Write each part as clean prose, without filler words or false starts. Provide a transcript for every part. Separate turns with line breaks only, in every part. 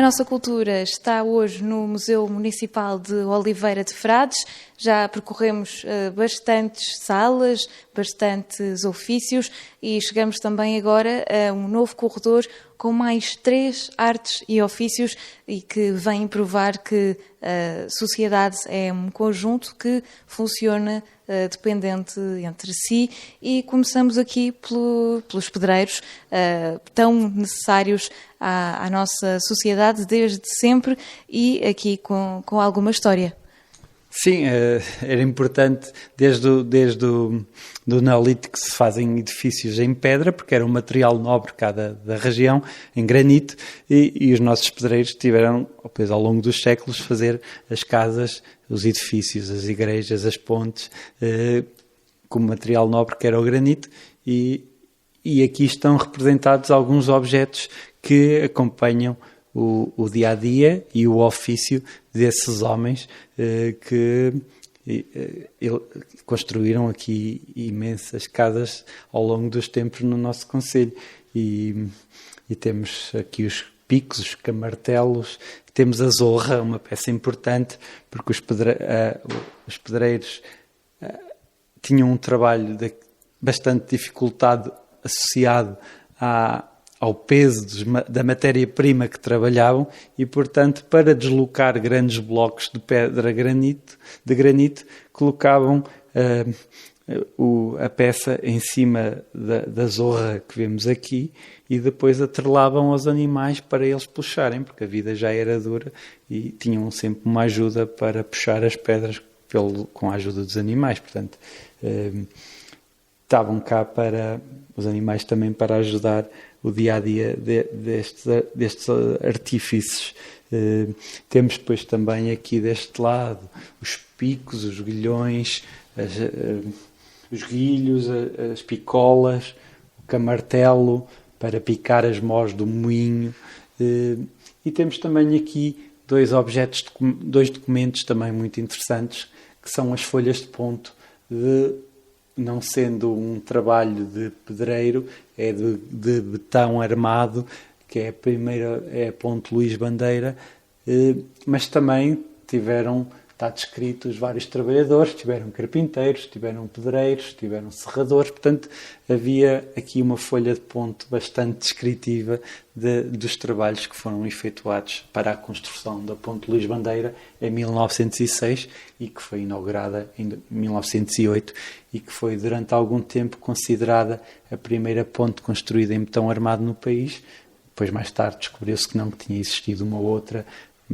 Nossa Cultura está hoje no Museu Municipal de Oliveira de Frades. Já percorremos bastantes salas, bastantes ofícios e chegamos também agora a um novo corredor com mais 3 artes e ofícios e que vem provar que a sociedade é um conjunto que funciona dependente entre si, e começamos aqui pelos pedreiros, tão necessários à nossa sociedade desde sempre e aqui com alguma história.
Sim, era importante desde o Neolítico que se fazem edifícios em pedra, porque era um material nobre cá da região, em granito, e os nossos pedreiros tiveram, depois, ao longo dos séculos, fazer as casas, os edifícios, as igrejas, as pontes, com material nobre que era o granito, e aqui estão representados alguns objetos que acompanham o dia-a-dia e o ofício desses homens que construíram aqui imensas casas ao longo dos tempos no nosso concelho. E temos aqui os picos, os camartelos, temos a zorra, uma peça importante, porque os pedreiros tinham um trabalho bastante dificultado associado ao peso da matéria-prima que trabalhavam e, portanto, para deslocar grandes blocos de pedra de granito, colocavam a peça em cima da zorra que vemos aqui e depois atrelavam aos animais para eles puxarem, porque a vida já era dura e tinham sempre uma ajuda para puxar as pedras com a ajuda dos animais. Portanto, estavam cá para os animais também para ajudar o dia-a-dia destes artífices. Temos depois também aqui deste lado os picos, os guilhões, os guilhos, as picolas, o camartelo para picar as mós do moinho. E temos também aqui dois documentos também muito interessantes, que são as folhas de ponto, não sendo um trabalho de pedreiro, é de betão armado, que é a ponte Luís Bandeira, mas também está descrito os vários trabalhadores, tiveram carpinteiros, tiveram pedreiros, tiveram serradores, portanto havia aqui uma folha de ponto bastante descritiva dos trabalhos que foram efetuados para a construção da ponte Luís Bandeira em 1906 e que foi inaugurada em 1908 e que foi durante algum tempo considerada a primeira ponte construída em betão armado no país. Depois, mais tarde, descobriu-se que tinha existido uma outra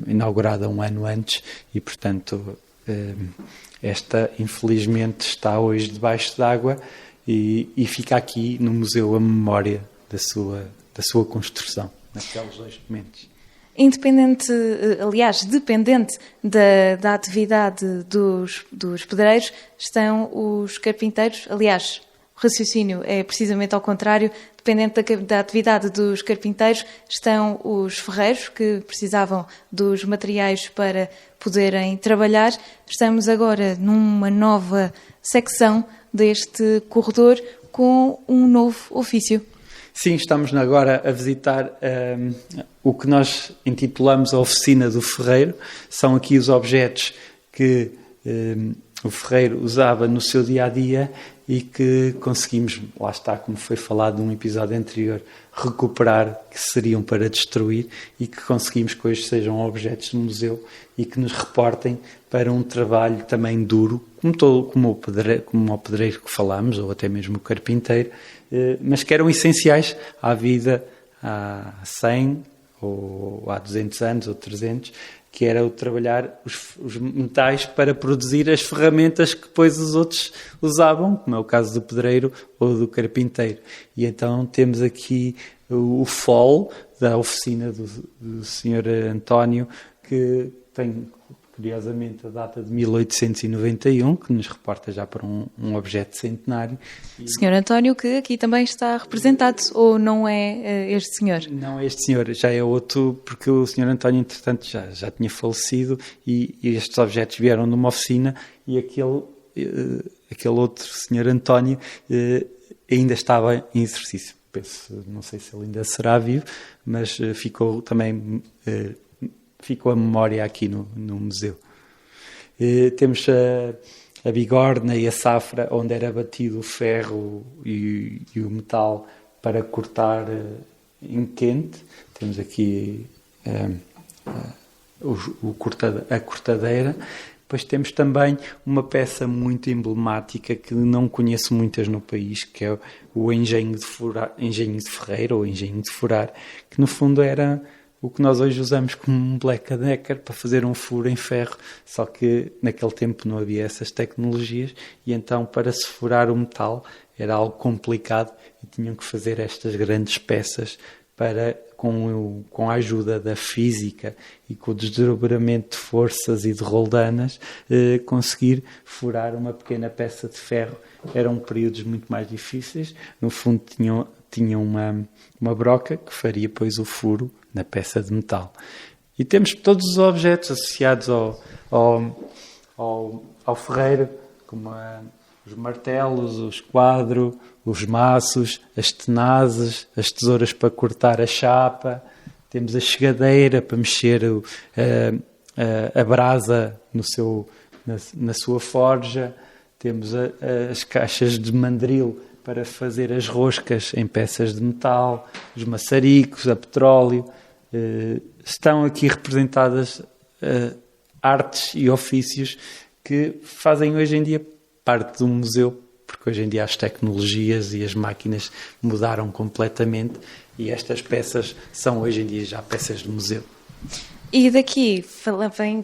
inaugurada um ano antes e, portanto, esta infelizmente está hoje debaixo d'água e fica aqui no museu a memória da sua construção, naqueles 2 momentos.
Dependente da atividade dos pedreiros, estão os carpinteiros. Aliás, o raciocínio é precisamente ao contrário. Dependente da atividade dos carpinteiros, estão os ferreiros, que precisavam dos materiais para poderem trabalhar. Estamos agora numa nova secção deste corredor com um novo ofício.
Sim, estamos agora a visitar o que nós intitulamos a oficina do ferreiro. São aqui os objetos que o ferreiro usava no seu dia-a-dia e que conseguimos, lá está, como foi falado num episódio anterior, recuperar, que seriam para destruir e que conseguimos que hoje sejam objetos do museu e que nos reportem para um trabalho também duro, como o pedreiro que falámos, ou até mesmo o carpinteiro, mas que eram essenciais à vida há 100 ou há 200 anos ou 300, que era o trabalhar os metais para produzir as ferramentas que depois os outros usavam, como é o caso do pedreiro ou do carpinteiro. E então temos aqui o FOL da oficina do Sr. António, que tem, curiosamente, a data de 1891, que nos reporta já para um objeto centenário.
Sr. António, que aqui também está representado, ou não é este senhor?
Não é este senhor, já é outro, porque o Sr. António, entretanto, já tinha falecido e estes objetos vieram de uma oficina e aquele outro Sr. António ainda estava em exercício. Não sei se ele ainda será vivo, mas ficou também ficou a memória aqui no museu. Temos a bigorna e a safra, onde era batido o ferro e o metal para cortar em quente. Temos aqui a cortadeira. Depois temos também uma peça muito emblemática que não conheço muitas no país, que é o engenho de ferreiro ou engenho de furar, que no fundo era o que nós hoje usamos como um Black Decker para fazer um furo em ferro, só que naquele tempo não havia essas tecnologias e então para se furar o metal era algo complicado e tinham que fazer estas grandes peças para, com a ajuda da física e com o desdobramento de forças e de roldanas, conseguir furar uma pequena peça de ferro. Eram períodos muito mais difíceis. No fundo tinham uma broca que faria depois o furo na peça de metal. E temos todos os objetos associados ao ferreiro, como os martelos, o esquadro, os maços, as tenazes, as tesouras para cortar a chapa, temos a chegadeira para mexer a brasa na sua forja, temos as caixas de mandril para fazer as roscas em peças de metal, os maçaricos, a petróleo. Estão aqui representadas artes e ofícios que fazem hoje em dia parte do museu, porque hoje em dia as tecnologias e as máquinas mudaram completamente e estas peças são hoje em dia já peças de museu.
E daqui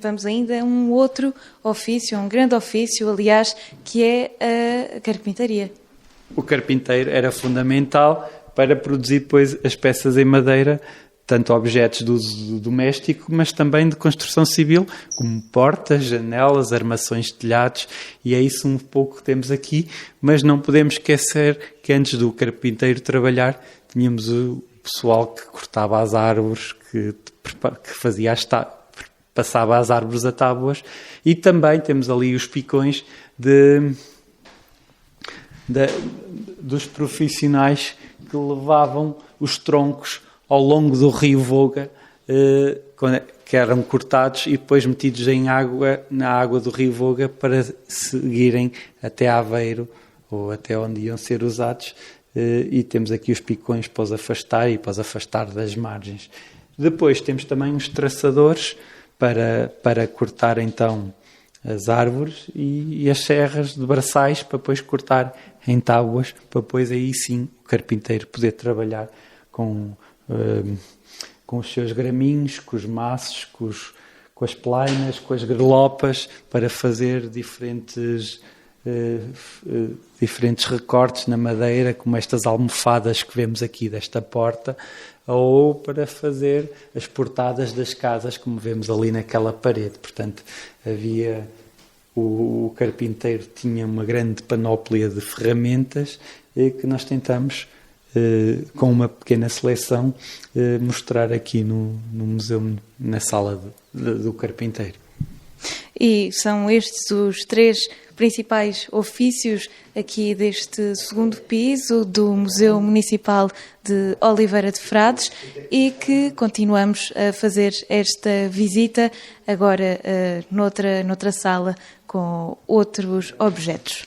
vamos ainda a um outro ofício, um grande ofício, aliás, que é a carpintaria.
O carpinteiro era fundamental para produzir depois as peças em madeira, tanto objetos de uso doméstico, mas também de construção civil, como portas, janelas, armações de telhados, e é isso um pouco que temos aqui, mas não podemos esquecer que antes do carpinteiro trabalhar, tínhamos o pessoal que cortava as árvores, que fazia passava as árvores a tábuas, e também temos ali os picões dos profissionais que levavam os troncos ao longo do rio Voga, que eram cortados e depois metidos na água do rio Voga para seguirem até Aveiro ou até onde iam ser usados. E temos aqui os picões para os afastar e para os afastar das margens. Depois temos também os traçadores para cortar então as árvores e as serras de braçais para depois cortar em tábuas, para depois aí sim o carpinteiro poder trabalhar com os seus graminhos, com os maços, com as plainas, com as grelopas, para fazer diferentes recortes na madeira, como estas almofadas que vemos aqui desta porta, ou para fazer as portadas das casas, como vemos ali naquela parede. Portanto, o carpinteiro tinha uma grande panóplia de ferramentas que nós tentamos, com uma pequena seleção, mostrar aqui no museu, na sala do carpinteiro.
E são estes os três principais ofícios aqui deste segundo piso do Museu Municipal de Oliveira de Frades e que continuamos a fazer esta visita agora noutra sala com outros objetos.